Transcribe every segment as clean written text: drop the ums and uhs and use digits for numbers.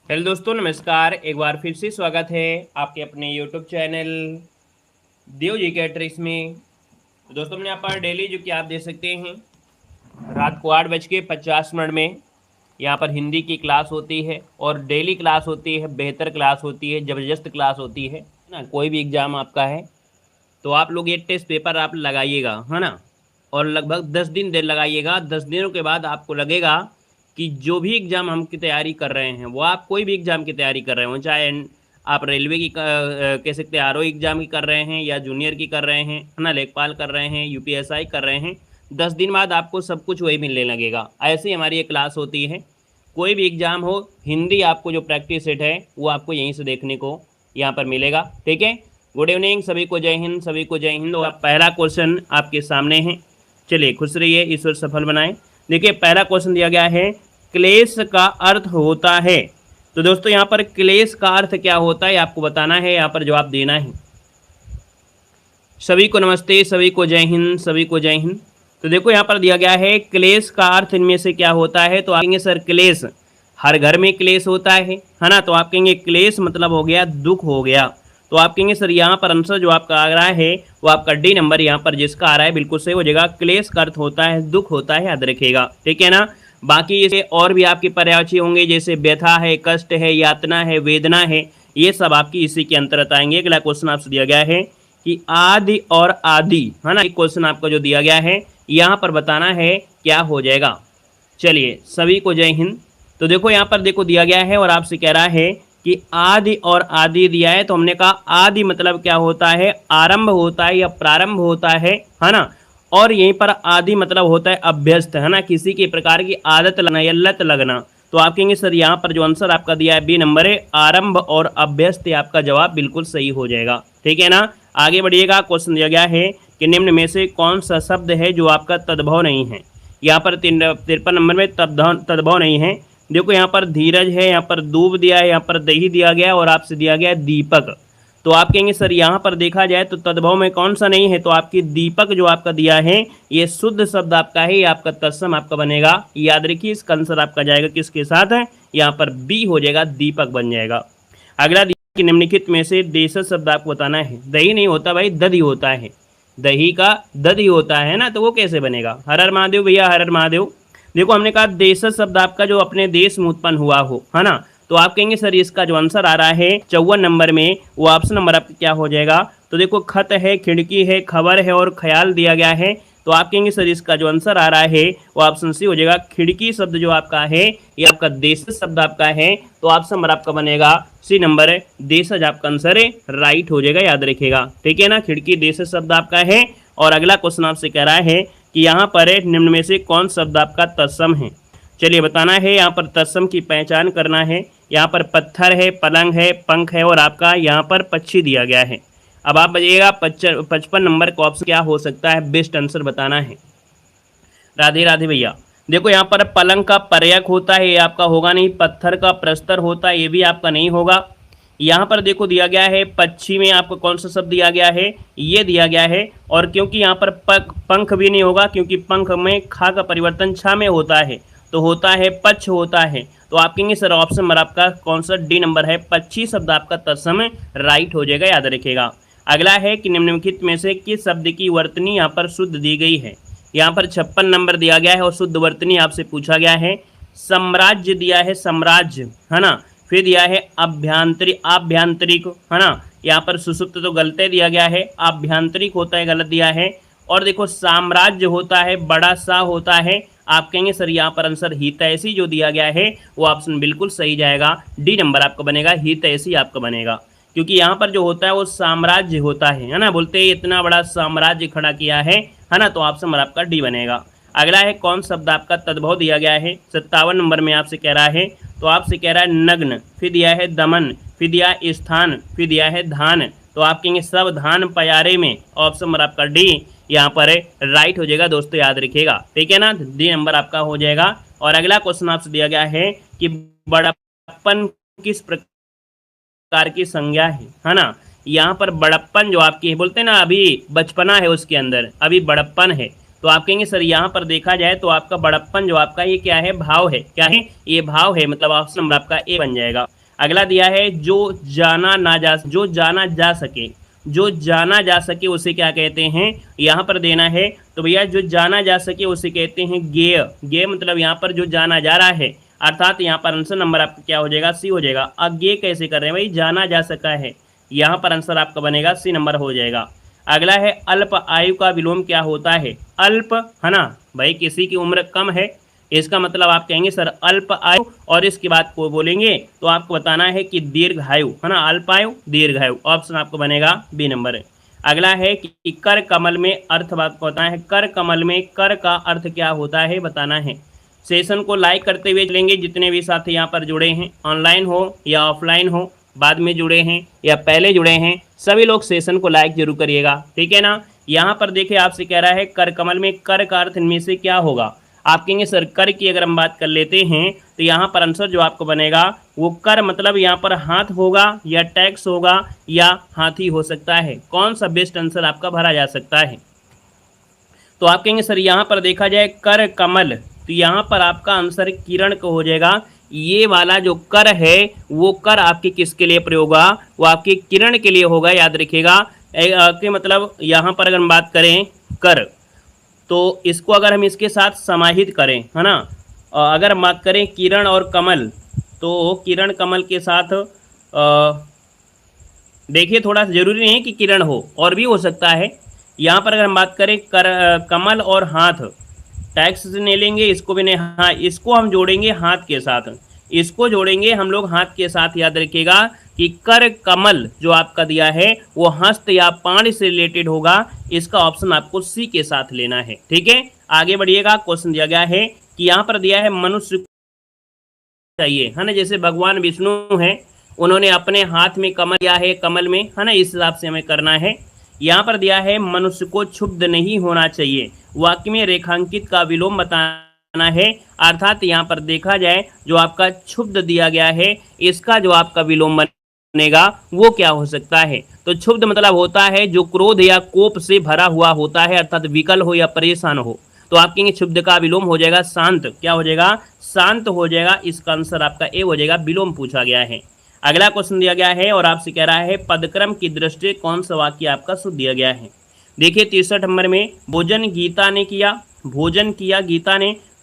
Hello दोस्तों, नमस्कार। एक बार फिर से स्वागत है आपके अपने यूट्यूब चैनल देव जी के ट्रिक्स में। तो दोस्तों, हमने यहाँ पर डेली जो कि आप देख सकते हैं रात को 8:50 में यहाँ पर हिंदी की क्लास होती है और डेली क्लास होती है, बेहतर क्लास होती है, ज़बरदस्त क्लास होती है ना। कोई भी एग्ज़ाम आपका है तो आप लोग ये टेस्ट पेपर आप लगाइएगा, है ना। और लगभग 10 दिन देर लगाइएगा। 10 दिनों के बाद आपको लगेगा कि जो भी एग्ज़ाम हम की तैयारी कर रहे हैं, वो आप कोई भी एग्ज़ाम की तैयारी कर रहे हो, चाहे आप रेलवे की कह सकते हैं आरओ एग्ज़ाम की कर रहे हैं, या जूनियर की कर रहे हैं, है ना, लेखपाल कर रहे हैं, यूपीएसआई कर रहे हैं, 10 दिन बाद आपको सब कुछ वही मिलने लगेगा। ऐसे ही हमारी ये क्लास होती है। कोई भी एग्ज़ाम हो, हिंदी आपको जो प्रैक्टिस सेट है वो आपको यहीं से देखने को यहाँ पर मिलेगा। ठीक है। गुड इवनिंग सभी को, जय हिंद, सभी को जय हिंद। और पहला क्वेश्चन आपके सामने है। चलिए, खुश रहिए, ईश्वर सफल बनाए। देखिए, पहला क्वेश्चन दिया गया है, क्लेश का अर्थ होता है। तो दोस्तों, यहाँ पर क्लेश का अर्थ क्या होता है आपको बताना है, यहाँ पर जवाब देना है। सभी को नमस्ते, सभी को जय हिंद, सभी को जय हिंद। तो देखो, यहाँ पर दिया गया है क्लेश का अर्थ इनमें से क्या होता है। तो आप कहेंगे सर क्लेश, हर घर में क्लेश होता है ना। तो आप कहेंगे क्लेश मतलब हो गया दुख हो गया। तो आप कहेंगे सर यहाँ पर आंसर जो आपका आ रहा है वो आपका डी नंबर यहाँ पर जिसका आ रहा है बिल्कुल सही हो जाएगा। क्लेश का अर्थ होता है दुख होता है, याद रखिएगा। ठीक है ना। बाकी इसे और भी आपके पर्यायवाची होंगे, जैसे व्यथा है, कष्ट है, यातना है, वेदना है, ये सब आपकी इसी के अंतर्गत आएंगे। अगला क्वेश्चन आपसे दिया गया है कि आदि और आदि, है ना। एक क्वेश्चन आपका जो दिया गया है यहाँ पर बताना है क्या हो जाएगा। चलिए, सभी को जय हिंद। तो देखो, यहाँ पर देखो दिया गया है और आपसे कह रहा है कि आदि और आदि दिया है। तो हमने कहा आदि मतलब क्या होता है, आरंभ होता है या प्रारंभ होता है ना। और यहीं पर आदि मतलब होता है अभ्यस्त, है ना, किसी के प्रकार की आदत लगना या लत लगना। तो आप कहेंगे सर यहाँ पर जो आंसर आपका दिया है बी नंबर है, आरंभ और अभ्यस्त, आपका जवाब बिल्कुल सही हो जाएगा। ठीक है ना। आगे बढ़िएगा। क्वेश्चन दिया गया है कि निम्न में से कौन सा शब्द है जो आपका तद्भव नहीं है। यहाँ पर 53 नंबर में तद्भव नहीं है। देखो, यहाँ पर धीरज है, यहाँ पर दूब दिया है, यहाँ पर दही दिया गया है और आपसे दिया गया है दीपक। तो आप कहेंगे सर यहाँ पर देखा जाए तो तद्भव में कौन सा नहीं है। तो आपकी दीपक जो आपका दिया है ये शुद्ध शब्द आपका है, ये आपका तत्सम आपका बनेगा। याद रखिए, इसका आंसर आपका जाएगा किसके साथ है, यहाँ पर बी हो जाएगा, दीपक बन जाएगा। अगला कि निम्नलिखित में से देशज शब्द आपको बताना है। दही नहीं होता भाई, दधी होता है। दही का दधी होता है ना, तो वो कैसे बनेगा। हर हर महादेव भैया, हर हर महादेव। देखो, हमने कहा देशज शब्द आपका जो अपने देश में उत्पन्न हुआ हो, है ना। तो आप कहेंगे सर इसका जो आंसर आ रहा है 54 नंबर में, वो ऑप्शन नंबर आपका क्या हो जाएगा। तो देखो, खत है, खिड़की है, खबर है और ख्याल दिया गया है। तो आप कहेंगे सर इसका जो आंसर आ रहा है वो ऑप्शन सी हो जाएगा। खिड़की शब्द जो आपका है ये आपका देशज शब्द आपका है। तो ऑप्शन नंबर आपका बनेगा सी नंबर है, देशज आपका आंसर है, राइट हो जाएगा, याद रखिएगा। ठीक है ना। खिड़की देशज शब्द आपका है। और अगला क्वेश्चन आपसे कह रहा है कि यहाँ पर निम्न में से कौन शब्द आपका तत्सम है। चलिए, बताना है। यहाँ पर तत्सम की पहचान करना है। यहाँ पर पत्थर है, पलंग है, पंख है और आपका यहाँ पर पक्षी दिया गया है। अब आप बताइएगा 55 नंबर का ऑप्शन क्या हो सकता है, बेस्ट आंसर बताना है। राधे राधे भैया। देखो, यहाँ पर पलंग का पर्यक होता है, ये आपका होगा नहीं। पत्थर का प्रस्तर होता है, ये भी आपका नहीं होगा। यहाँ पर देखो दिया गया है पक्षी में आपको कौन सा शब्द दिया गया है, ये दिया गया है। और क्योंकि यहाँ पर पंख भी नहीं होगा, क्योंकि पंख में खा का परिवर्तन छा में होता है, तो होता है पक्ष होता है। तो आप कहेंगे सर ऑप्शन नंबर आपका कौन सा डी नंबर है, पक्षी शब्द आपका तत्सम राइट हो जाएगा, याद रखिएगा। अगला है कि निम्नलिखित में से किस शब्द की वर्तनी यहाँ पर शुद्ध दी गई है। यहाँ पर 56 नंबर दिया गया है और शुद्ध वर्तनी आपसे पूछा गया है। साम्राज्य दिया है, साम्राज्य, है ना। फिर दिया है आभ्यंतरिक, है ना। यहाँ पर सुसुप्त तो गलत दिया गया है, आभ्यंतरिक होता है, गलत दिया है। और देखो, साम्राज्य होता है, बड़ा सा होता है। आप कहेंगे सर यहाँ पर आंसर हितैषी जो दिया गया है वो ऑप्शन बिल्कुल सही जाएगा, डी नंबर आपका बनेगा, हितैषी आपका बनेगा। क्योंकि यहाँ पर जो होता है वो साम्राज्य होता है ना। बोलते हैं इतना बड़ा साम्राज्य खड़ा किया है ना। तो ऑप्शन नंबर आपका डी बनेगा। अगला है कौन शब्द आपका तद्भव दिया गया है, 57 नंबर में आपसे कह रहा है। तो आपसे कह रहा है नग्न, फिर दिया है दमन, फिर दिया है स्थान, फिर दिया है धान। तो आप कहेंगे सब धान पयारे में, ऑप्शन नंबर आपका डी यहाँ पर राइट हो जाएगा दोस्तों, याद रखिएगा। ठीक है ना। डी नंबर आपका हो जाएगा। और अगला क्वेश्चन आपसे दिया गया है कि बड़प्पन किस प्रकार की संज्ञा है ना। यहाँ पर बड़प्पन जो आपकी है, बोलते हैं ना अभी बचपना है उसके अंदर, अभी बड़प्पन है। तो आप कहेंगे सर यहाँ पर देखा जाए तो आपका बड़प्पन जो आपका ये क्या है, भाव है। क्या है ये, भाव है, मतलब ऑप्शन नंबर आपका ए बन जाएगा। अगला दिया है जो जाना जा सके, जो जाना जा सके उसे क्या कहते हैं, यहाँ पर देना है। तो भैया जो जाना जा सके उसे कहते हैं गेय। गेय मतलब यहाँ पर जो जाना जा रहा है, अर्थात यहाँ पर आंसर नंबर आपका क्या हो जाएगा, सी हो जाएगा। अब गेय कैसे कर रहे हैं भाई, जाना जा सका है, यहाँ पर आंसर आपका बनेगा सी नंबर हो जाएगा। अगला है अल्प आयु का विलोम क्या होता है, अल्प है ना भाई, किसी की उम्र कम है, इसका मतलब आप कहेंगे सर अल्प आयु, और इसके बाद को बोलेंगे तो आपको बताना है कि दीर्घायु है ना, अल्पायु दीर्घायु, ऑप्शन आपको बनेगा बी नंबर। अगला है कि कर कमल में अर्थ बात बताना है, कर कमल में कर का अर्थ क्या होता है बताना है। सेशन को लाइक करते हुए चलेंगे, जितने भी साथी यहाँ पर जुड़े हैं, ऑनलाइन हो या ऑफलाइन हो, बाद में जुड़े हैं या पहले जुड़े हैं, सभी लोग सेशन को लाइक जरूर करिएगा, ठीक है ना। यहाँ पर देखिए आपसे कह रहा है कर कमल में कर का अर्थ इनमें से क्या होगा। आप कहेंगे सर कर की अगर हम बात कर लेते हैं तो यहाँ पर आंसर जो आपको बनेगा वो कर मतलब यहाँ पर हाथ होगा या टैक्स होगा या हाथी हो सकता है, कौन सा बेस्ट आंसर आपका भरा जा सकता है। तो आप कहेंगे सर यहाँ पर देखा जाए कर कमल, तो यहाँ पर आपका आंसर किरण का हो जाएगा। ये वाला जो कर है वो कर आपके किसके लिए प्रयोग होगा, वो आपके किरण के लिए होगा, याद रखिएगा। कि मतलब यहाँ पर अगर हम बात करें कर, तो इसको अगर हम इसके साथ समाहित करें है ना, अगर हम बात करें किरण और कमल, तो किरण कमल के साथ देखिए थोड़ा ज़रूरी नहीं है कि किरण हो, और भी हो सकता है। यहाँ पर अगर हम बात करें कमल और हाथ, टैक्स से नहीं लेंगे, इसको भी नहीं, हाँ इसको हम जोड़ेंगे हाथ के साथ, इसको जोड़ेंगे हम लोग हाथ के साथ। याद रखिएगा कि कर कमल जो आपका दिया है वो हस्त या पाण से रिलेटेड होगा, इसका ऑप्शन आपको सी के साथ लेना है, ठीक है। आगे बढ़िएगा, क्वेश्चन दिया गया है कि यहाँ पर दिया है मनुष्य चाहिए है ना, जैसे भगवान विष्णु हैं, उन्होंने अपने हाथ में कमल दिया है, कमल में है ना, इस हिसाब से हमें करना है। यहाँ पर दिया है मनुष्य को क्षुब्ध नहीं होना चाहिए, वाक्य में रेखांकित का विलोम बताना है, अर्थात यहाँ पर देखा जाए जो आपका क्षुब्ध दिया गया है इसका जो आपका विलोम बनेगा वो क्या हो सकता है। तो क्षुब्ध मतलब होता है जो क्रोध या कोप से भरा हुआ होता है, अर्थात विकल हो या परेशान हो। तो आप कहेंगे क्षुब्ध का विलोम हो जाएगा शांत, क्या हो जाएगा, शांत हो जाएगा। इसका आंसर आपका ए हो जाएगा, विलोम पूछा गया है। अगला क्वेश्चन दिया गया है और आपसे कह रहा है पदक्रम की दृष्टि कौन सा वाक्य आपका शुद्ध दिया गया है। देखिए 63 नंबर में भोजन गीता ने किया, भोजन किया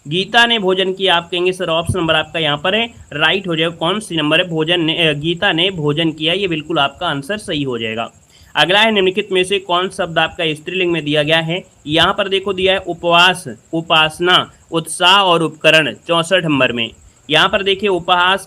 गीता ने भोजन किया। आप कहेंगे सर ऑप्शन नंबर आपका यहाँ पर है, राइट हो जाएगा। कौन सी नंबर है, भोजन ने, गीता ने भोजन किया, ये बिल्कुल आपका आंसर सही हो जाएगा। अगला है निम्नलिखित में से कौन शब्द आपका स्त्रीलिंग में दिया गया है। यहाँ पर देखो दिया है उपवास, उपासना, उत्साह और उपकरण 64 नंबर में। यहाँ पर देखिए उपवास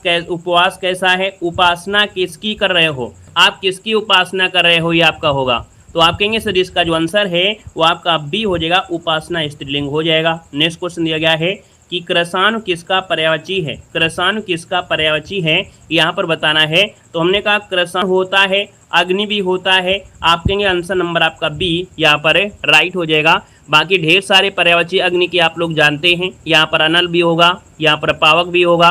कैसा है, उपासना किसकी कर रहे हो, आप किसकी उपासना कर रहे हो, ये आपका होगा। तो आप कहेंगे सर इसका जो आंसर है वो आपका बी हो जाएगा, उपासना स्त्रीलिंग हो जाएगा। नेक्स्ट क्वेश्चन दिया गया है कि कृशानु किसका पर्यायवाची है, कृशानु किसका पर्यायवाची है, यहाँ पर बताना है। तो हमने कहा कृशानु होता है, अग्नि भी होता है। आप कहेंगे आंसर नंबर आपका बी यहाँ पर राइट हो जाएगा। बाकी ढेर सारे पर्यायवाची अग्नि के आप लोग जानते हैं, यहाँ पर अनल भी होगा, यहाँ पर पावक भी होगा,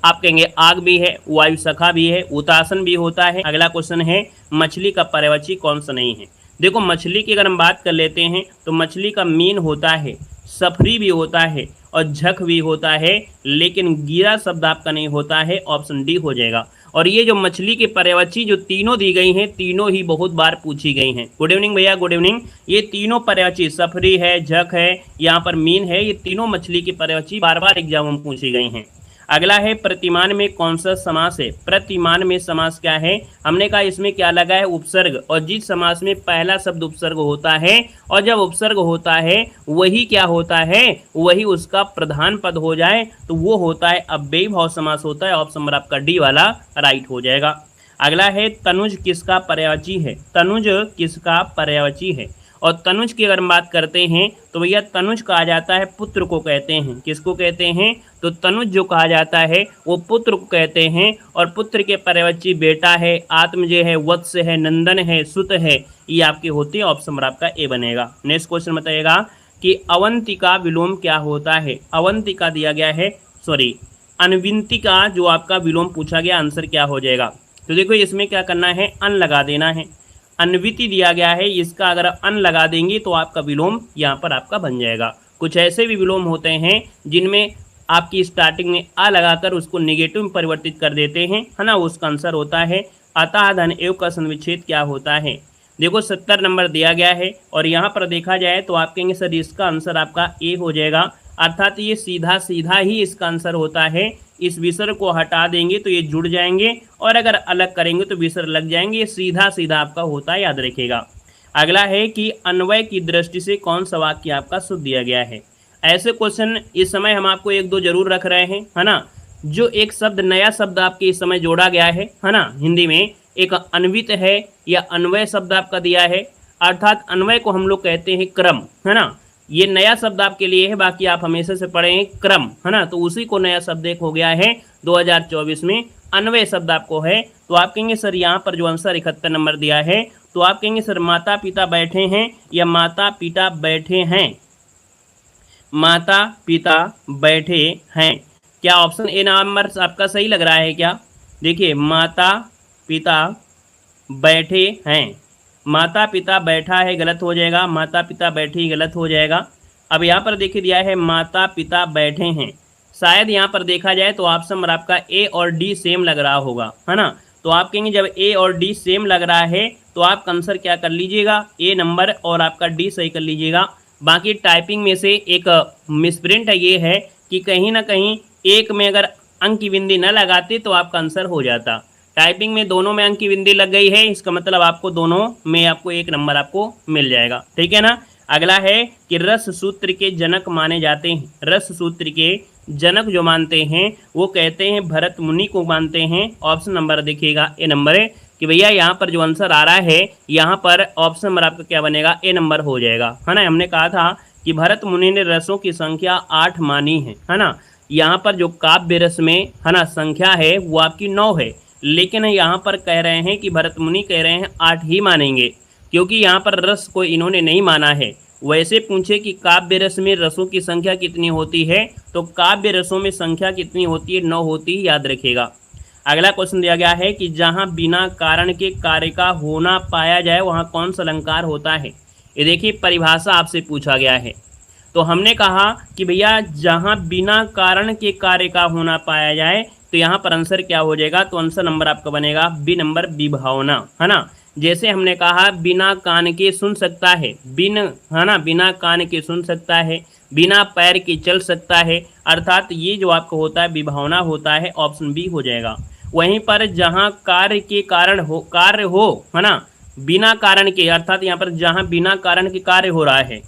आप कहेंगे आग भी है, वायु सखा भी है, उतासन भी होता है। अगला क्वेश्चन है मछली का पर्यायवाची कौन सा नहीं है। देखो मछली की अगर हम बात कर लेते हैं तो मछली का मीन होता है, सफरी भी होता है और झक भी होता है, लेकिन गिरा शब्द आपका नहीं होता है, ऑप्शन डी हो जाएगा। और ये जो मछली के पर्यायवाची जो तीनों दी गई हैं, तीनों ही बहुत बार पूछी गई हैं। गुड इवनिंग भैया, गुड इवनिंग। ये तीनों पर्यायवाची सफरी है, झक है, यहाँ पर मीन है, ये तीनों मछली के पर्यायवाची बार बार एग्जाम में पूछी गई हैं। अगला है प्रतिमान में कौन सा समास है। प्रतिमान में समास क्या है, हमने कहा इसमें क्या लगा है, उपसर्ग। और जिस समास में पहला शब्द उपसर्ग होता है और जब उपसर्ग होता है वही क्या होता है, वही उसका प्रधान पद हो जाए तो वो होता है अव्ययी भाव समास होता है। ऑप्शन नंबर आपका डी वाला राइट हो जाएगा। अगला है तनुज किसका पर्यायवाची है, तनुज किसका पर्यायवाची है। और तनुज की अगर हम बात करते हैं तो भैया तनुज कहा जाता है पुत्र को कहते हैं, किसको कहते हैं, तो तनुज जो कहा जाता है वो पुत्र को कहते हैं। और पुत्र के पर्यायवाची बेटा है, आत्मज है, वत्स है, नंदन है, सुत है, ये आपके होते हैं। ऑप्शन नंबर आपका ए बनेगा। नेक्स्ट क्वेश्चन बताइएगा कि अवंतिका विलोम क्या होता है। अवंतिका दिया गया है, सॉरी अनविंतिका जो आपका विलोम पूछा गया, आंसर क्या हो जाएगा। तो देखो इसमें क्या करना है, अन लगा देना है। अन्विति दिया गया है, इसका अगर अन लगा देंगे तो आपका विलोम यहाँ पर आपका बन जाएगा। कुछ ऐसे भी विलोम होते हैं जिनमें आपकी स्टार्टिंग में आ लगाकर उसको नेगेटिव में परिवर्तित कर देते हैं, है ना, उसका आंसर होता है अतः धन एव का संविच्छेद क्या होता है। देखो 70 नंबर दिया गया है और यहाँ पर देखा जाए तो आप कहेंगे सर इसका आंसर आपका ए हो जाएगा, अर्थात ये सीधा सीधा ही इसका आंसर होता है। इस विसर्ग को हटा देंगे तो ये जुड़ जाएंगे और अगर अलग करेंगे तो विसर्ग लग जाएंगे, ये सीधा सीधा आपका होता है, याद रखिएगा। अगला है कि अन्वय की दृष्टि से कौन सा वाक्य आपका शुद्ध दिया गया है। ऐसे क्वेश्चन इस समय हम आपको एक दो जरूर रख रहे हैं, है ना। जो एक शब्द नया शब्द आपके इस समय जोड़ा गया है ना, हिंदी में एक अन्वित है या अन्वय शब्द आपका दिया है, अर्थात अन्वय को हम लोग कहते हैं क्रम, है ना। ये नया शब्द आपके लिए है, बाकी आप हमेशा से पढ़े हैं क्रम, है ना, तो उसी को नया शब्द एक हो गया है 2024 में अन्वय शब्द आपको है। तो आप कहेंगे सर यहाँ पर जो आंसर 71 नंबर दिया है, तो आप कहेंगे सर माता पिता बैठे हैं या माता पिता बैठे हैं, माता पिता बैठे हैं। क्या ऑप्शन ए नंबर आपका सही लग रहा है क्या? देखिए माता पिता बैठे हैं, माता पिता बैठा है गलत हो जाएगा, माता पिता बैठे ही गलत हो जाएगा। अब यहाँ पर देखिए दिया है माता पिता बैठे हैं, शायद यहाँ पर देखा जाए तो ऑप्शन नंबर आपका ए और डी सेम लग रहा होगा, है ना। तो आप कहेंगे जब ए और डी सेम लग रहा है तो आप आंसर क्या कर लीजिएगा, ए नंबर और आपका डी सही कर लीजिएगा। बाकी टाइपिंग में से एक मिसप्रिंट है, ये है कि कहीं ना कहीं एक में अगर अंक की बिंदी न लगाते तो आपका आंसर हो जाता। टाइपिंग में दोनों में अंक की बिंदी लग गई है, इसका मतलब आपको दोनों में आपको एक नंबर आपको मिल जाएगा, ठीक है ना। अगला है कि रस सूत्र के जनक माने जाते हैं, रस सूत्र के जनक जो मानते हैं वो कहते हैं भरत मुनि को मानते हैं। ऑप्शन नंबर देखिएगा ए नंबर है कि भैया यहाँ पर जो आंसर आ रहा है यहाँ पर ऑप्शन नंबर आपका क्या बनेगा, ए नंबर हो जाएगा, है ना। हमने कहा था कि भरत मुनि ने रसों की संख्या 8 मानी है ना। यहाँ पर जो काव्य रस में, है ना, संख्या है वो आपकी 9 है, लेकिन यहाँ पर कह रहे हैं कि भरत मुनि कह रहे हैं 8 ही मानेंगे, क्योंकि यहाँ पर रस को इन्होंने नहीं माना है। वैसे पूछे कि काव्य रस में रसों की संख्या कितनी होती है, तो काव्य रसों में संख्या कितनी होती है, 9 होती है, याद रखिएगा। अगला क्वेश्चन दिया गया है कि जहाँ बिना कारण के कार्य का होना पाया जाए वहाँ कौन सा अलंकार होता है। ये देखिए परिभाषा आपसे पूछा गया है, तो हमने कहा कि भैया जहाँ बिना कारण के कार्य का होना पाया जाए तो यहाँ पर आंसर क्या हो जाएगा, तो आंसर नंबर आपका बनेगा बी नंबर विभावना, है ना। जैसे हमने कहा बिना कान के सुन सकता है, बिन, है ना, बिना कान के सुन सकता है, बिना पैर के चल सकता है, अर्थात ये जो आपको होता है विभावना होता है, ऑप्शन बी हो जाएगा। वहीं पर जहाँ कार्य के कारण हो, कार्य हो, है ना, बिना कारण के, अर्थात यहाँ पर जहाँ बिना कारण के कार्य हो रहा है,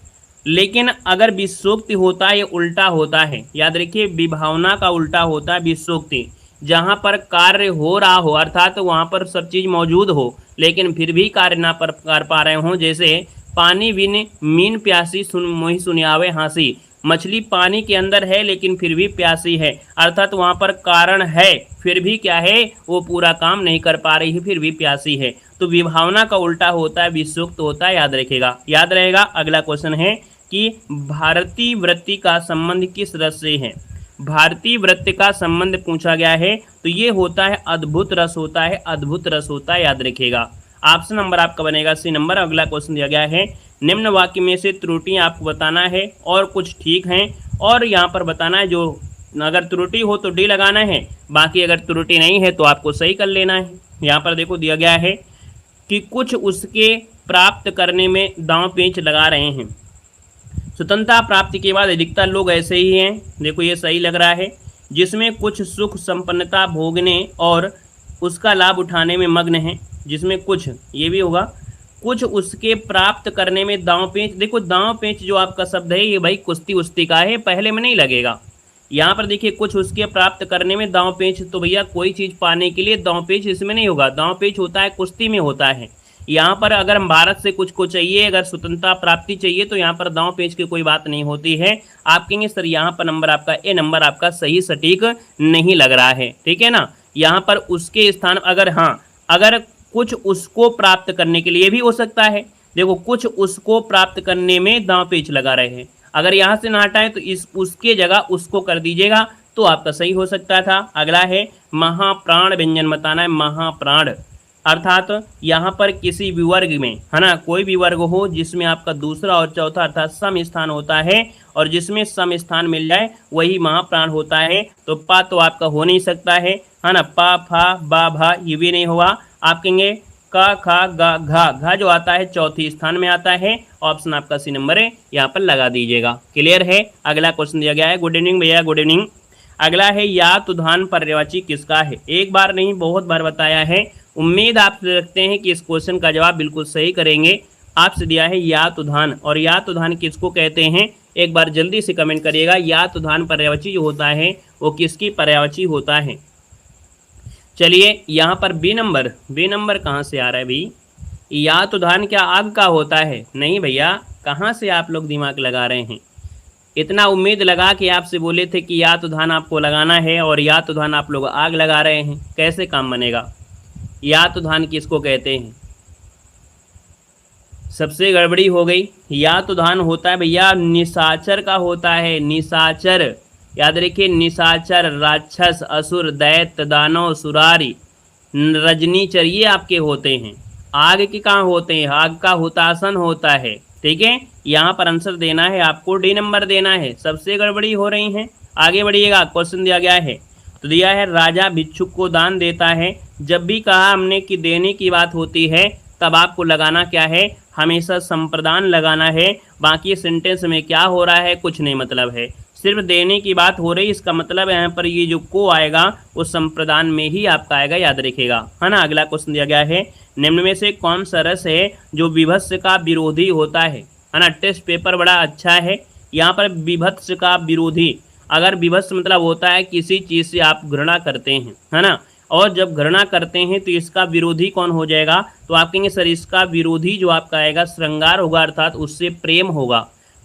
लेकिन अगर विषोक्ति होता है ये उल्टा होता है, याद रखिए विभावना का उल्टा होता है विषोक्ति। जहाँ पर कार्य हो रहा हो, अर्थात वहाँ पर सब चीज़ मौजूद हो लेकिन फिर भी कार्य ना कर पा रहे हों, जैसे पानी बिन मीन प्यासी सुन मोहि सुनियावे हाँसी, मछली पानी के अंदर है लेकिन फिर भी प्यासी है, अर्थात वहाँ पर कारण है फिर भी क्या है, वो पूरा काम नहीं कर पा रही है, फिर भी प्यासी है। तो विभावना का उल्टा होता है विषुक्त होता है, याद रखेगा, याद रहेगा। अगला क्वेश्चन है कि भारतीय वृत्ति का संबंध किस रस से है। भारतीय वृत्ति का संबंध पूछा गया है तो ये होता है अद्भुत रस होता है, अद्भुत रस होता है, याद रखिएगा। ऑप्शन नंबर आपका बनेगा सी नंबर। अगला क्वेश्चन दिया गया है निम्न वाक्य में से त्रुटियां आपको बताना है और कुछ ठीक हैं और यहाँ पर बताना है, जो अगर त्रुटि हो तो डी लगाना है, बाकी अगर त्रुटि नहीं है तो आपको सही कर लेना है। यहाँ पर देखो दिया गया है कि कुछ उसके प्राप्त करने में दांव पेंच लगा रहे हैं। स्वतंत्रता प्राप्ति के बाद अधिकतर लोग ऐसे ही हैं, देखो ये सही लग रहा है, जिसमें कुछ सुख संपन्नता भोगने और उसका लाभ उठाने में मग्न हैं, जिसमें कुछ ये भी होगा, कुछ उसके प्राप्त करने में दांव पेंच। देखो दांव पेंच जो आपका शब्द है ये भाई कुश्ती उस्ती का है, पहले में नहीं लगेगा। यहाँ पर देखिए कुछ उसके प्राप्त करने में दांव पेंच, तो भैया कोई चीज़ पाने के लिए दांव पेंच इसमें नहीं होगा, दांव पेंच होता है कुश्ती में होता है। यहाँ पर अगर हम भारत से कुछ को चाहिए, अगर स्वतंत्रता प्राप्ति चाहिए तो यहाँ पर दांव पेंच की कोई बात नहीं होती है। आप कहेंगे सर यहाँ पर नंबर आपका ए नंबर आपका सही सटीक नहीं लग रहा है, ठीक है ना। यहाँ पर उसके स्थान अगर, हाँ, अगर कुछ उसको प्राप्त करने के लिए भी हो सकता है, देखो कुछ उसको प्राप्त करने में दांव पेंच लगा रहे हैं, अगर यहाँ से ना हटाएं तो इस उसके जगह उसको कर दीजिएगा तो आपका सही हो सकता था। अगला है महाप्राण व्यंजन बताना है, महाप्राण, अर्थात यहाँ पर किसी भी वर्ग में, है ना, कोई भी वर्ग हो जिसमें आपका दूसरा और चौथा अर्थात सम स्थान होता है और जिसमें सम स्थान मिल जाए वही महाप्राण होता है। तो पा तो आपका हो नहीं सकता है ना, पा फा बा भा ये भी नहीं हुआ। आप कहेंगे का खा गा घा, घा जो आता है चौथी स्थान में आता है। ऑप्शन आपका सी नंबर है, यहाँ पर लगा दीजिएगा। क्लियर है। अगला क्वेश्चन दिया गया है। गुड इवनिंग भैया, गुड इवनिंग। अगला है यातुधान पर्यायवाची किसका है। एक बार नहीं बहुत बार बताया है। उम्मीद आप रखते हैं कि इस क्वेश्चन का जवाब बिल्कुल सही करेंगे। आपसे दिया है यातुधान, और यातुधान किसको कहते हैं एक बार जल्दी से कमेंट करिएगा। यातुधान पर्यायवाची जो होता है वो किसकी पर्यायवाची होता है। चलिए यहाँ पर बी नंबर कहाँ से आ रहा है भाई। यातुधान क्या आग का होता है। नहीं भैया, कहाँ से आप लोग दिमाग लगा रहे हैं। इतना उम्मीद लगा कि आपसे बोले थे कि यातुधान आपको लगाना है और यातुधान आप लोग आग लगा रहे हैं, कैसे काम बनेगा। यातुधान किसको कहते हैं, सबसे गड़बड़ी हो गई। यातुधान होता है भैया निशाचर का होता है। निशाचर याद रखिए, निशाचर, राक्षस, असुर, दैत्य, दानव, सुरारी, रजनीचर ये आपके होते हैं। आग के कहाँ होते हैं, आग का हुतासन होता है। ठीक है, यहाँ पर आंसर देना है आपको, डी नंबर देना है। सबसे गड़बड़ी हो रही है। आगे बढ़िएगा। क्वेश्चन दिया गया है, तो दिया है राजा भिक्षुक को दान देता है। जब भी कहा हमने कि देने की बात होती है तब आपको लगाना क्या है, हमेशा संप्रदान लगाना है। बाकी सेंटेंस में क्या हो रहा है कुछ नहीं मतलब है, सिर्फ देने की बात हो रही। इसका मतलब यहाँ पर ये जो को आएगा वो संप्रदान में ही आपका आएगा, याद रखिएगा, है ना। अगला क्वेश्चन दिया गया है, निम्न में से कौन सा रस है जो विभत्स का विरोधी होता है ना। टेस्ट पेपर बड़ा अच्छा है। यहाँ पर विभत्स का विरोधी, अगर विभत्स मतलब होता है किसी चीज़ से आप घृणा करते हैं, है ना, और जब घृणा करते हैं तो इसका विरोधी कौन हो जाएगा। तो आप कहेंगे सर इसका विरोधी जो आपका आएगा श्रृंगार होगा, अर्थात उससे प्रेम होगा।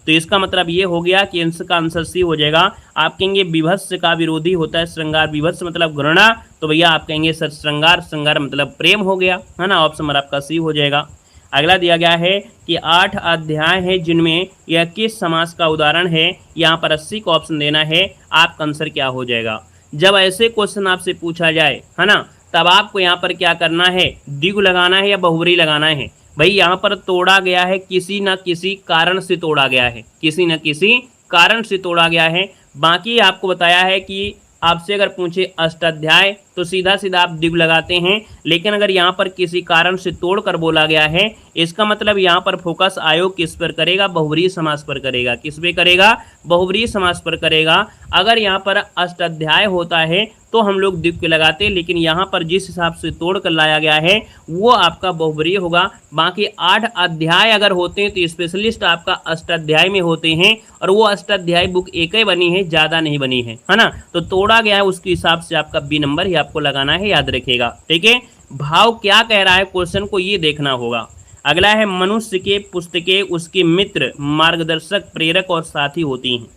तो इसका मतलब ये हो गया कि इसका आंसर सी हो जाएगा। आप कहेंगे विभत्स का विरोधी होता है श्रृंगार, विभत्स मतलब घृणा, तो भैया आप कहेंगे सर श्रृंगार, श्रृंगार मतलब प्रेम हो गया, है ना। ऑप्शन नंबर आपका सी हो जाएगा। अगला दिया गया है कि 8 अध्याय है जिनमें यह किस समास का उदाहरण है। यहाँ पर 80 का ऑप्शन देना है। आपका आंसर क्या हो जाएगा। जब ऐसे क्वेश्चन आपसे पूछा जाए, है ना, तब आपको यहाँ पर क्या करना है, द्विगु लगाना है या बहुब्री लगाना है। भाई यहाँ पर तोड़ा गया है, किसी न किसी कारण से तोड़ा गया है, किसी न किसी कारण से तोड़ा गया है। बाकी आपको बताया है कि आपसे अगर पूछे अष्टाध्याय तो सीधा सीधा आप द्विगु लगाते हैं, लेकिन अगर यहाँ पर किसी कारण से तोड़कर बोला गया है, इसका मतलब यहाँ पर फोकस आयोग किस पर करेगा, बहुब्रीहि समास पर करेगा। किस पे करेगा, बहुब्रीहि समास पर करेगा। अगर यहाँ पर अष्टाध्याय होता है तो हम लोग द्विगु लगाते, लेकिन यहाँ पर जिस हिसाब से तोड़ कर लाया गया है वो आपका बहुब्रीहि होगा। बाकी 8 अध्याय अगर होते हैं तो स्पेशलिस्ट आपका अष्टाध्याय में होते हैं, और वो अष्टाध्याय बुक एक ही बनी है, ज़्यादा नहीं बनी है ना। तो तोड़ा गया है उसके हिसाब से आपका बी नंबर ही आपको लगाना है, याद रखिएगा। ठीक है, भाव क्या कह रहा है क्वेश्चन को ये देखना होगा। अगला है मनुष्य के पुस्तकें उसके मित्र, मार्गदर्शक, प्रेरक और साथी होती हैं।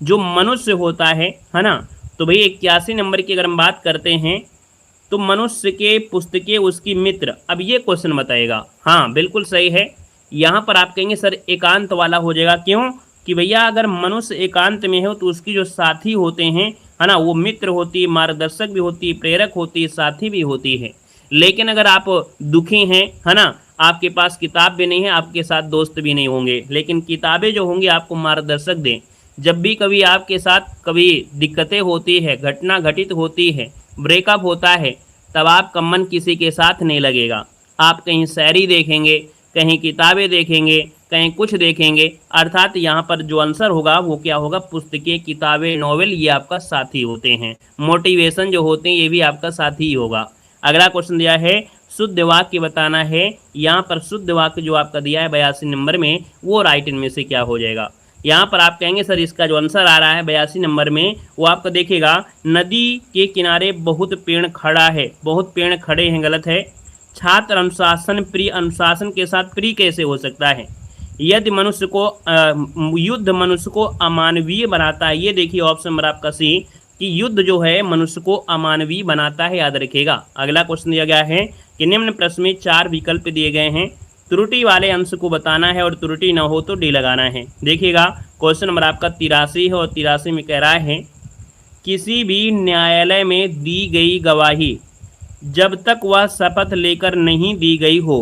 जो मनुष्य होता है ना, तो भाई 81 नंबर की अगर हम बात करते हैं तो मनुष्य के पुस्तकें उसकी मित्र। अब ये क्वेश्चन बताएगा, हाँ बिल्कुल सही है। यहाँ पर आप कहेंगे सर एकांत वाला हो जाएगा। क्यों कि भैया अगर मनुष्य एकांत में हो तो उसकी जो साथी होते हैं, है ना, वो मित्र होती है, मार्गदर्शक भी होती है, प्रेरक होती है, साथी भी होती है। लेकिन अगर आप दुखी हैं, है ना, आपके पास किताब भी नहीं है, आपके साथ दोस्त भी नहीं होंगे, लेकिन किताबें जो होंगी आपको मार्गदर्शक दें। जब भी कभी आपके साथ कभी दिक्कतें होती है, घटना घटित होती है, ब्रेकअप होता है, तब आपका मन किसी के साथ नहीं लगेगा। आप कहीं शायरी देखेंगे, कहीं किताबें देखेंगे, कहीं कुछ देखेंगे। अर्थात यहाँ पर जो आंसर होगा वो क्या होगा, पुस्तकें, किताबें, नॉवेल, ये आपका साथी होते हैं। मोटिवेशन जो होते हैं ये भी आपका साथी ही होगा। अगला क्वेश्चन दिया है शुद्ध वाक्य बताना है। यहाँ पर शुद्ध वाक्य जो आपका दिया है 82 नंबर में, वो राइट इनमें से क्या हो जाएगा। यहाँ पर आप कहेंगे सर इसका जो आंसर आ रहा है 82 नंबर में, वो आपका देखिएगा नदी के किनारे बहुत पेड़ खड़ा है, बहुत पेड़ खड़े हैं, गलत है। छात्र अनुशासन प्रिय, अनुशासन के साथ प्रिय कैसे हो सकता है। यदि मनुष्य को युद्ध मनुष्य को अमानवीय बनाता है। ये देखिए ऑप्शन नंबर आपका सी, कि युद्ध जो है मनुष्य को अमानवीय बनाता है, याद रखिएगा। अगला क्वेश्चन दिया गया है कि निम्न प्रश्न में 4 विकल्प दिए गए हैं, त्रुटि वाले अंश को बताना है और त्रुटि न हो तो डी लगाना है। देखिएगा क्वेश्चन नंबर आपका 83 है, और 83 में कह रहा है किसी भी न्यायालय में दी गई गवाही जब तक वह शपथ लेकर नहीं दी गई हो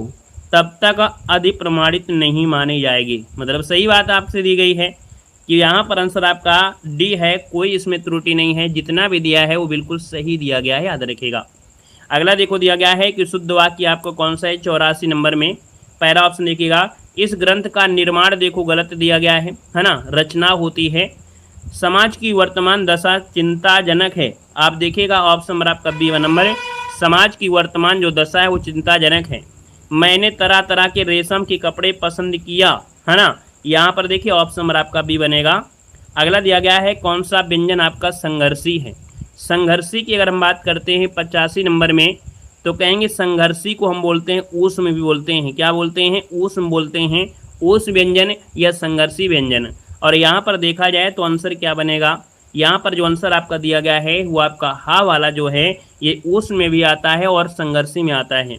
तब तक अधिप्रमाणित नहीं मानी जाएगी। मतलब सही बात आपसे दी गई है कि यहाँ पर आंसर आपका डी है, कोई इसमें त्रुटि नहीं है, जितना भी दिया है वो बिल्कुल सही दिया गया है, याद रखिएगा। अगला देखो दिया गया है कि शुद्ध वाक्य आपको कौन सा है, 84 नंबर में पहला ऑप्शन देखिएगा। इस ग्रंथ का निर्माण देखो गलत दिया गया है ना, रचना होती है। समाज की वर्तमान दशा चिंताजनक है, आप देखिएगा ऑप्शन नंबर आपका बी नंबर है, समाज की वर्तमान जो दशा है वो चिंताजनक है। मैंने तरह तरह के रेशम के कपड़े पसंद किया, है ना, यहाँ पर देखिए ऑप्शन नंबर आपका बी बनेगा। अगला दिया गया है कौन सा व्यंजन आपका संघर्षी है। संघर्षी की अगर हम बात करते हैं 85 नंबर में, तो कहेंगे संघर्षी को हम बोलते हैं ऊष्म भी बोलते हैं, क्या बोलते हैं, ऊष्म बोलते हैं, ऊष्म व्यंजन या संघर्षी व्यंजन। और यहाँ पर देखा जाए तो आंसर क्या बनेगा, यहाँ पर जो आंसर आपका दिया गया है वो आपका हा वाला जो है ये ऊष्म में भी आता है और संघर्षी में आता है।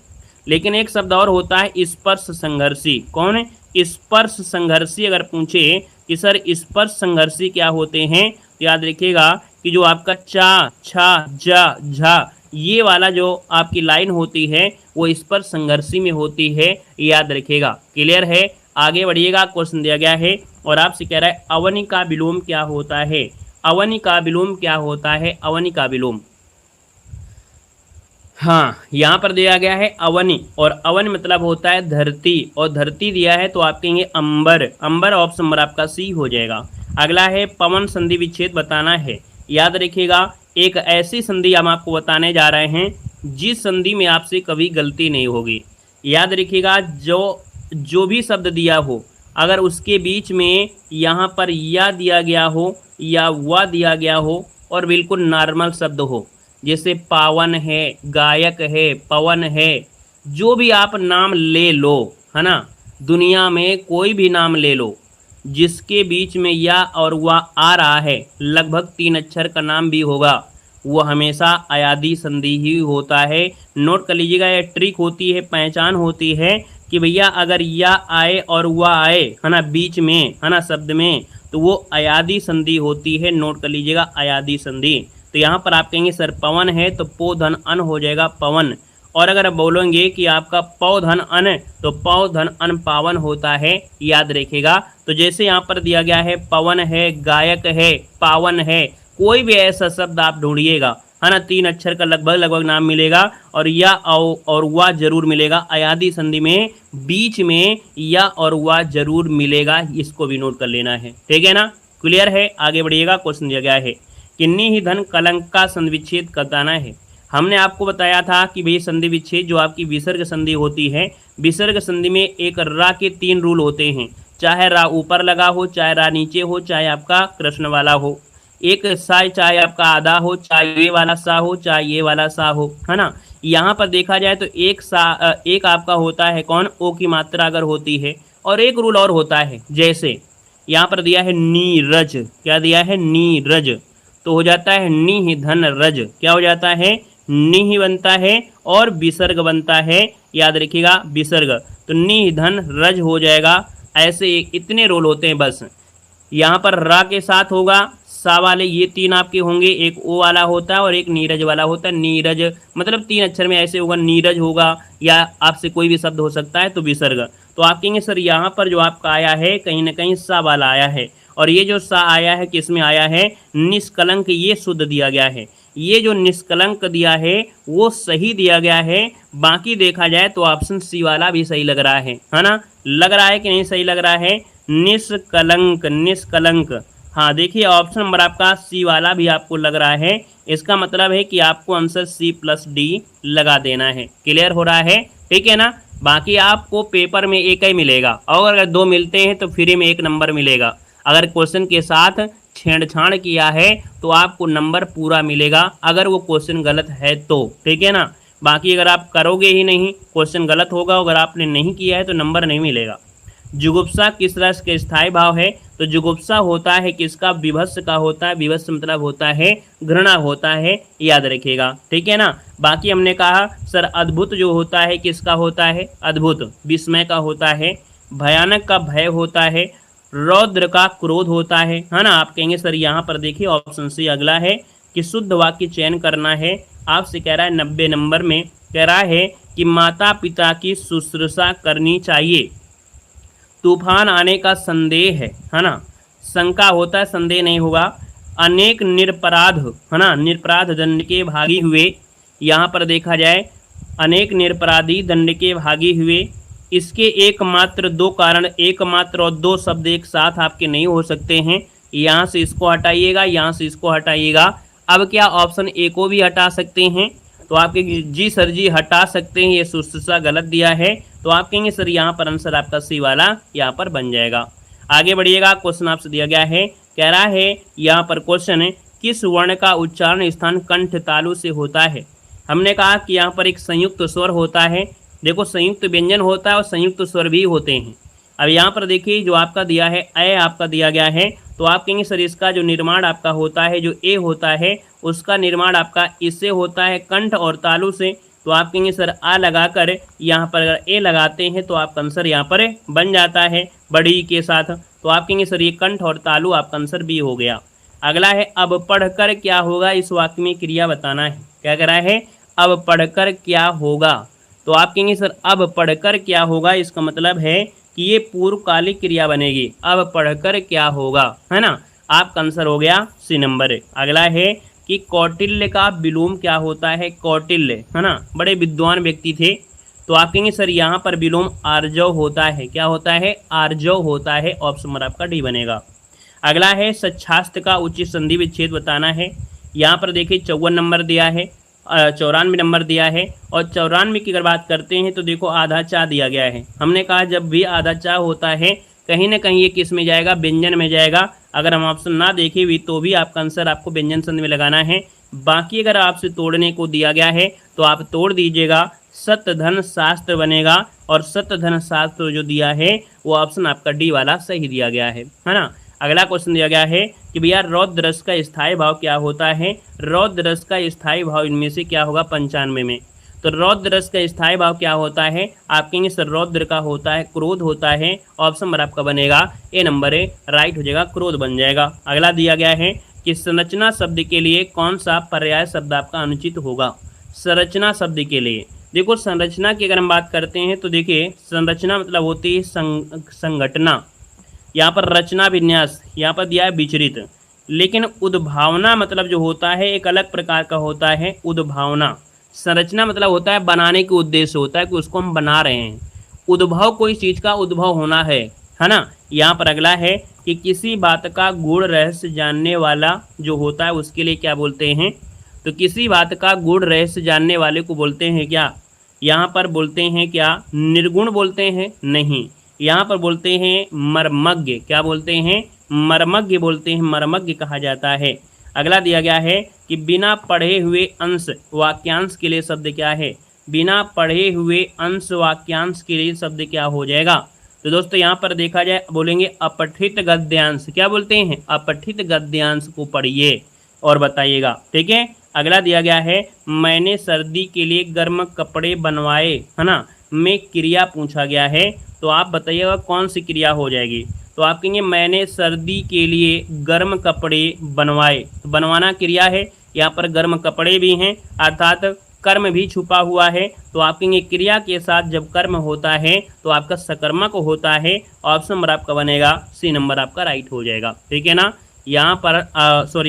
लेकिन एक शब्द और होता है स्पर्श संघर्षी। कौन है, स्पर्श संघर्षी। अगर पूछे कि सर स्पर्श संघर्षी क्या होते हैं, तो याद रखिएगा कि जो आपका चा, छा, जा, झा ये वाला जो आपकी लाइन होती है वो स्पर्श संघर्षी में होती है, याद रखिएगा। क्लियर है, आगे बढ़िएगा। क्वेश्चन दिया गया है और आपसे कह रहा है अवनि का विलोम क्या होता है। अवनि का विलोम क्या होता है, अवनि का विलोम, हाँ यहाँ पर दिया गया है अवनि, और अवन मतलब होता है धरती, और धरती दिया है तो आप कहेंगे अंबर। अंबर ऑप्शन नंबर आपका सी हो जाएगा। अगला है पवन संधि विच्छेद बताना है, याद रखिएगा एक ऐसी संधि हम आपको बताने जा रहे हैं जिस संधि में आपसे कभी गलती नहीं होगी। याद रखिएगा जो भी शब्द दिया हो अगर उसके बीच में यहाँ पर या दिया गया हो या वा दिया गया हो और बिल्कुल नॉर्मल शब्द हो, जैसे पावन है, गायक है, पवन है, जो भी आप नाम ले लो, है ना, दुनिया में कोई भी नाम ले लो जिसके बीच में या और वह आ रहा है, लगभग 3 अक्षर का नाम भी होगा, वो हमेशा अयादी संधि ही होता है। नोट कर लीजिएगा, ये ट्रिक होती है, पहचान होती है कि भैया अगर या आए और वह आए, है ना, बीच में, है ना, शब्द में, तो वो अयादी संधि होती है। नोट कर लीजिएगा अयादी संधि। तो यहाँ पर आप कहेंगे सर पवन है तो पौ धन अन हो जाएगा पवन, और अगर आप बोलेंगे कि आपका पौ धन अन तो पौ धन अन पावन होता है, याद रखिएगा। तो जैसे यहाँ पर दिया गया है पवन है, गायक है, पावन है, कोई भी ऐसा शब्द आप ढूंढिएगा, है ना, 3 अक्षर का लगभग नाम मिलेगा और या और वह जरूर मिलेगा। अयादी संधि में बीच में या और वह जरूर मिलेगा, इसको भी नोट कर लेना है, ठीक है ना। क्लियर है, आगे बढ़िएगा। क्वेश्चन दिया गया है किन्नी ही धन कलंक का संधि विच्छेद बताना है। हमने आपको बताया था कि भाई संधि विच्छेद जो आपकी विसर्ग संधि होती है, विसर्ग संधि में एक रा के 3 रूल होते हैं, चाहे रा ऊपर लगा हो, चाहे रा नीचे हो, चाहे आपका कृष्ण वाला हो, एक सा चाहे आपका आधा हो, चाहे ये वाला सा हो, चाहे ये वाला सा हो, है ना। यहाँ पर देखा जाए तो एक आपका होता है कौन, ओ की मात्रा अगर होती है, और एक रूल और होता है, जैसे यहाँ पर दिया है नीरज, क्या दिया है, नीरज, तो हो जाता है नी ही धन रज, क्या हो जाता है, नी ही बनता है और विसर्ग बनता है, याद रखिएगा विसर्ग, तो नी ही धन रज हो जाएगा। ऐसे इतने रोल होते हैं बस। यहाँ पर रा के साथ होगा, सा वाले ये 3 आपके होंगे, एक ओ वाला होता है और एक नीरज वाला होता है। नीरज मतलब 3 अक्षर में ऐसे होगा, नीरज होगा, या आपसे कोई भी शब्द हो सकता है, तो विसर्ग। तो आप कहेंगे सर यहाँ पर जो आपका आया है कहीं ना कहीं सा वाला आया है, और ये जो सा आया है किस में आया है, निष्कलंक, ये शुद्ध दिया गया है। ये जो निष्कलंक दिया है वो सही दिया गया है। बाकी देखा जाए तो ऑप्शन सी वाला भी सही लग रहा है ना, लग रहा है कि नहीं सही लग रहा है, निष्कलंक, निष्कलंक, हाँ देखिए ऑप्शन नंबर आपका सी वाला भी आपको लग रहा है। इसका मतलब है कि आपको आंसर C+D लगा देना है। क्लियर हो रहा है, ठीक है ना। बाकी आपको पेपर में एक ही मिलेगा, और अगर 2 मिलते हैं तो फ्री में 1 नंबर मिलेगा। अगर क्वेश्चन के साथ छेड़छाड़ किया है तो आपको नंबर पूरा मिलेगा, अगर वो क्वेश्चन गलत है तो, ठीक है ना। बाकी अगर आप करोगे ही नहीं, क्वेश्चन गलत होगा, अगर आपने नहीं किया है तो नंबर नहीं मिलेगा। जुगुप्सा किस रस के स्थायी भाव है, तो जुगुप्सा होता है किसका, विभत्स का होता है। विभत्स मतलब होता है घृणा होता है, याद रखिएगा, ठीक है ना। बाकी हमने कहा सर अद्भुत जो होता है किसका होता है, अद्भुत विस्मय का होता है। भयानक का भय होता है। रौद्र का क्रोध होता है ना। आप कहेंगे सर यहाँ पर देखिए ऑप्शन सी अगला है कि शुद्ध वाक्य चयन करना है। आपसे कह रहा है 90 नंबर में कह रहा है कि माता पिता की शुश्रूषा करनी चाहिए। तूफान आने का संदेह है ना, शंका होता है, संदेह नहीं होगा। अनेक निरपराध है ना, निरपराध दंड के भागी हुए, यहाँ पर देखा जाए अनेक निरपराधी दंड के भागी हुए। इसके एकमात्र दो कारण, एकमात्र और दो शब्द एक साथ आपके नहीं हो सकते हैं। यहाँ से इसको हटाइएगा, यहाँ से इसको हटाइएगा। अब क्या ऑप्शन ए को भी हटा सकते हैं? तो आप कहेंगे जी सर जी हटा सकते हैं, ये शुश्रूषा गलत दिया है। तो आप कहेंगे सर यहाँ पर आंसर आपका सी वाला यहाँ पर बन जाएगा। आगे बढ़िएगा, क्वेश्चन आपसे दिया गया है, कह रहा है यहाँ पर क्वेश्चन है किस वर्ण का उच्चारण स्थान कंठ तालु से होता है। हमने कहा कि यहाँ पर एक संयुक्त स्वर होता है। देखो संयुक्त व्यंजन होता है और संयुक्त स्वर भी होते हैं। अब यहाँ पर देखिए जो आपका दिया है ए आपका दिया गया है, तो आप कहेंगे सर इसका जो निर्माण आपका होता है, जो ए होता है उसका निर्माण आपका इससे होता है कंठ और तालु से। तो आप कहेंगे सर आ लगाकर यहाँ पर अगर ए लगाते हैं तो आपका आंसर यहाँ पर बन जाता है बड़ी के साथ। तो आप कहेंगे सर ये कंठ और तालु आपका आंसर बी हो गया। अगला है अब पढ़कर क्या होगा, इस वाक्य में क्रिया बताना है। क्या कह रहा है, अब पढ़कर क्या होगा। तो आप कहेंगे सर अब पढ़कर क्या होगा, इसका मतलब है कि ये पूर्वकालिक क्रिया बनेगी। अब पढ़कर क्या होगा, है ना, आपका आंसर हो गया सी नंबर। अगला है कि कौटिल्य का विलोम क्या होता है। कौटिल्य है ना, बड़े विद्वान व्यक्ति थे। तो आप कहेंगे सर यहाँ पर विलोम आर्जव होता है। क्या होता है, आर्जव होता है। ऑप्शन नंबर आपका डी बनेगा। अगला है सच्छास्त्र का उचित संधि विच्छेद बताना है। यहाँ पर देखिए 54 नंबर दिया है, 94 नंबर दिया है। और 94 की अगर बात करते हैं तो देखो आधा चा दिया गया है। हमने कहा जब भी आधा चा होता है कहीं ना कहीं ये किस में जाएगा, व्यंजन में जाएगा। अगर हम ऑप्शन ना देखे भी तो भी आपका आंसर आपको व्यंजन संधि में लगाना है। बाकी अगर आपसे तोड़ने को दिया गया है तो आप तोड़ दीजिएगा, सत्य धन शास्त्र बनेगा। और सत्य धन शास्त्र जो दिया है वो ऑप्शन आपका डी वाला सही दिया गया है ना। अगला क्वेश्चन दिया गया है कि भैया रौद्र रस का स्थायी भाव क्या होता है। रौद्र रस का स्थायी भाव इनमें से क्या होगा 95 में। तो रौद्र रस का स्थायी भाव क्या होता है, आप कहेंगे सर रौद्र का होता है क्रोध होता है। ऑप्शन नंबर आपका बनेगा ए नंबर है, राइट हो जाएगा, क्रोध बन जाएगा। अगला दिया गया है कि संरचना शब्द के लिए कौन सा पर्याय शब्द आपका अनुचित होगा। संरचना शब्द के लिए देखो संरचना की अगर हम बात करते हैं तो देखिए संरचना मतलब होती है संगठना। यहाँ पर रचना विन्यास यहाँ पर दिया है विचरित। लेकिन उद्भावना मतलब जो होता है एक अलग प्रकार का होता है उद्भावना। संरचना मतलब होता है बनाने के उद्देश्य होता है कि उसको हम बना रहे हैं। उद्भव कोई चीज़ का उद्भव होना है ना। यहाँ पर अगला है कि किसी बात का गूढ़ रहस्य जानने वाला जो होता है उसके लिए क्या बोलते हैं। तो किसी बात का गूढ़ रहस्य जानने वाले को बोलते हैं क्या, यहाँ पर बोलते हैं क्या निर्गुण बोलते हैं, नहीं, यहाँ पर बोलते हैं मर्मज्ञ। क्या बोलते हैं, मर्मज्ञ बोलते हैं, मर्मज्ञ कहा जाता है। अगला दिया गया है कि बिना पढ़े हुए अंश वाक्यांश के लिए शब्द क्या है। बिना पढ़े हुए अंश वाक्यांश के लिए शब्द क्या हो जाएगा। तो दोस्तों यहाँ पर देखा जाए बोलेंगे अपठित गद्यांश। क्या बोलते हैं, अपठित गद्यांश को पढ़िए और बताइएगा, ठीक है। अगला दिया गया है मैंने सर्दी के लिए गर्म कपड़े बनवाए, है ना, में क्रिया पूछा गया है। तो आप बताइएगा कौन सी क्रिया हो जाएगी। तो आप कहेंगे मैंने सर्दी के लिए गर्म कपड़े बनवाए। तो बनवाना क्रिया है, यहाँ पर गर्म कपड़े भी हैं अर्थात कर्म भी छुपा हुआ है। तो आप कहेंगे क्रिया के साथ जब कर्म होता है तो आपका सकर्मक होता है। ऑप्शन नंबर आपका बनेगा सी नंबर आपका राइट हो जाएगा, ठीक है ना। यहाँ पर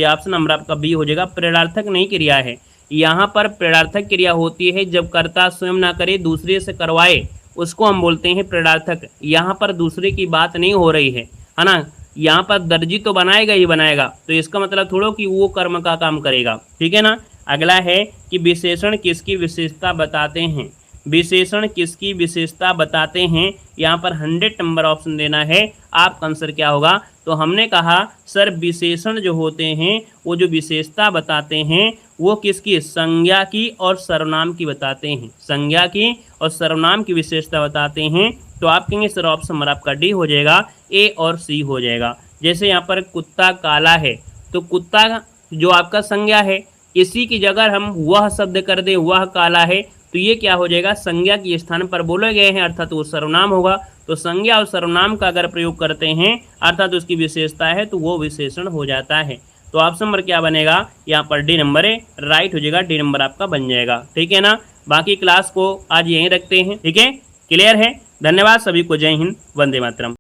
ऑप्शन नंबर आपका बी हो जाएगा, प्रेरणार्थक नहीं क्रिया है। यहाँ पर प्रेरणार्थक क्रिया होती है जब कर्ता स्वयं ना करे दूसरे से करवाए, उसको हम बोलते हैं प्रेरणार्थक। यहाँ पर दूसरे की बात नहीं हो रही है ना। यहाँ पर दर्जी तो बनाएगा ही बनाएगा, तो इसका मतलब थोड़ा कि वो कर्म का काम करेगा, ठीक है ना। अगला है कि विशेषण किसकी विशेषता बताते हैं। विशेषण किसकी विशेषता बताते हैं, यहाँ पर 100 नंबर ऑप्शन देना है। आपका आंसर क्या होगा। तो हमने कहा सर विशेषण जो होते हैं वो जो विशेषता बताते हैं वो किसकी, संज्ञा की और सर्वनाम की बताते हैं। संज्ञा की और सर्वनाम की विशेषता बताते हैं। तो आप कहेंगे सर ऑप्शन नंबर आपका डी हो जाएगा, ए और सी हो जाएगा। जैसे यहाँ पर कुत्ता काला है, तो कुत्ता जो आपका संज्ञा है, इसी की जगह हम वह शब्द कर दें वह काला है, तो ये क्या हो जाएगा, संज्ञा के स्थान पर बोले गए हैं अर्थात वो सर्वनाम होगा। तो संज्ञा और सर्वनाम का अगर प्रयोग करते हैं अर्थात उसकी विशेषता है तो वो विशेषण हो जाता है। तो तो ऑप्शन नंबर क्या बनेगा, यहाँ पर डी नंबर है, राइट हो जाएगा, डी नंबर आपका बन जाएगा। ठीक है ना। बाकी क्लास को आज यहीं रखते हैं। ठीक है, क्लियर है। धन्यवाद सभी को, जय हिंद, वंदे मातरम।